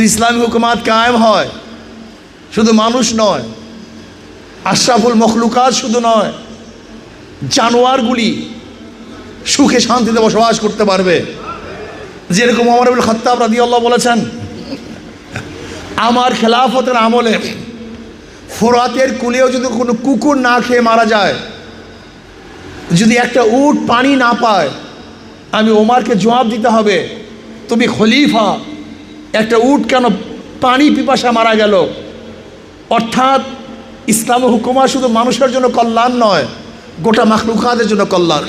ইসলামী হুকুমাত কায়েম হয়, শুধু মানুষ নয়, আশরাফুল মখলুকাত শুধু নয়, জানোয়ারগুলি সুখে শান্তিতে বসবাস করতে পারবে। যেরকম ওমর ইবনে খাত্তাব রাদিয়াল্লাহু বলেছেন, আমার খেলাফতের আমলে ফোরাতের কূলেও যদি কোনো কুকুর না খেয়ে মারা যায়, যদি একটা উট পানি না পায়, আমি ওমরকে জবাব দিতে হবে, তুমি খলিফা, একটা উট কেন পানি পিপাসা মারা গেল। অর্থাৎ ইসলাম হুকুমা শুধু মানুষের জন্য কল্যাণ নয়, গোটা মাখলুকাতের জন্য কল্যাণ।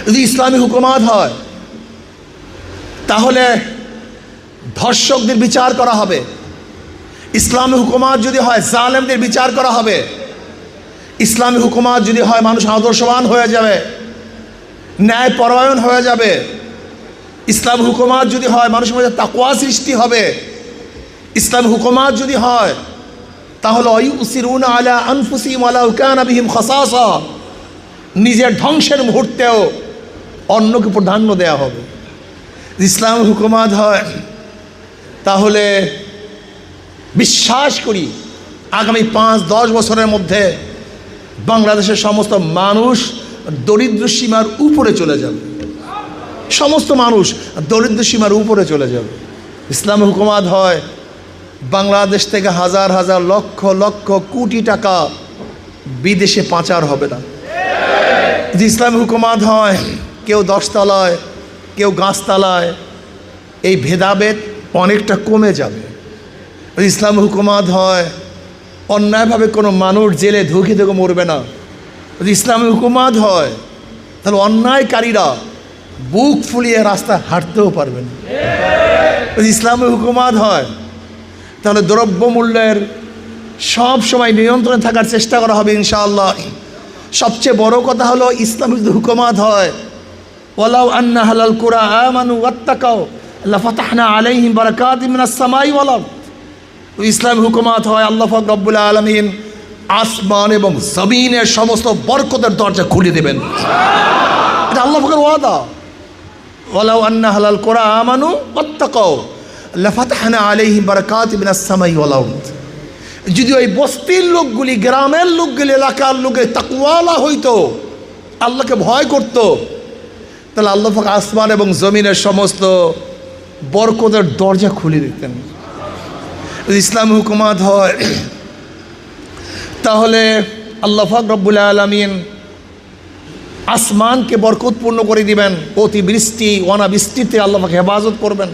যদি ইসলামী হুকুমাত হয় তাহলে ধর্ষকদের বিচার করা হবে। ইসলামী হুকুমাত যদি হয় জালেমদের বিচার করা হবে। ইসলামী হুকুমাত যদি হয় মানুষ আদর্শবান হয়ে যাবে, ন্যায় পরায়ণ হয়ে যাবে। ইসলামী হুকুমাত যদি হয় মানুষের মধ্যে তাকওয়া সৃষ্টি হবে। ইসলামী হুকুমাত যদি হয় তাহলে ইউসিরুনা আলা আনফুসিহিম ওয়ালাউ কানা বিহিম খাসাসা, নিজের ধ্বংসের মুহূর্তেও অন্যকে প্রাধান্য দেয়া হবে। ইসলামী হুকুমাত হয় তাহলে বিশ্বাস করি আগামী 5-10 বছরের মধ্যে বাংলাদেশের সমস্ত মানুষ দরিদ্র সীমার উপরে চলে যাবে। সমস্ত মানুষ দরিদ্র সীমার উপরে চলে যাবে। ইসলামী হুকুমাত হয় বাংলাদেশ থেকে হাজার হাজার লক্ষ লক্ষ কোটি টাকা বিদেশে পাচার হবে না। যদি ইসলামী হুকুমাত হয় কেউ 10 তলায় কেউ গাছতলায়, এই ভেদাভেদ অনেকটা কমে যাবে। ইসলামী হুকুমাত হয় অন্যায়ভাবে কোনো মানুষ জেলে ধুকে ধুকে মরবে না। যদি ইসলামী হুকুমাত হয় তাহলে অন্যায়কারীরা বুক ফুলিয়ে রাস্তায় হাঁটতেও পারবে না। যদি ইসলামী হুকুমাত হয় তাহলে দ্রব্যমূল্যের সব সময় নিয়ন্ত্রণে থাকার চেষ্টা করা হবে ইনশাআল্লাহ। সবচেয়ে বড় কথা হলো ইসলামী যদি হুকুমাত হয়, ওয়ালাউ আন্না আহলাল কুরা আমানু ওয়াত্তাকাউ লাফাতাহনা আলাইহিম বারাকাতিম মিনাস সামাই ওয়াল আরদ। ইসলামী হুকুমাত হয় আল্লাহ পাক রব্বুল আলামিন আসমান এবং জমিনের সমস্ত বরকতের দরজা খুলে দেবেন। এটা আল্লাহ পাকের ওয়াদা। ওয়ালাউ আন্না আহলাল কুরা আমানু ওয়াত্তাকাউ লাফাতাহনা আলাইহিম বারাকাতিম মিনাস সামাই ওয়াল আরদ। যদি ওই বস্তির লোকগুলি, গ্রামের লোকগুলি, এলাকার লোকে তাকওয়ালা হইতো, আল্লাহকে ভয় করত, তাহলে আল্লাহ পাক আসমান এবং জমিনের সমস্ত বরকতের দরজা খুলে দিতেন। ইসলামী হুকুমাত হয় তাহলে আল্লাহ পাক রব্বুল আলামিন আসমানকে বরকতপূর্ণ করে দিবেন, অতিবৃষ্টি অনাবৃষ্টিতে আল্লাহ পাক হেফাজত করবেন।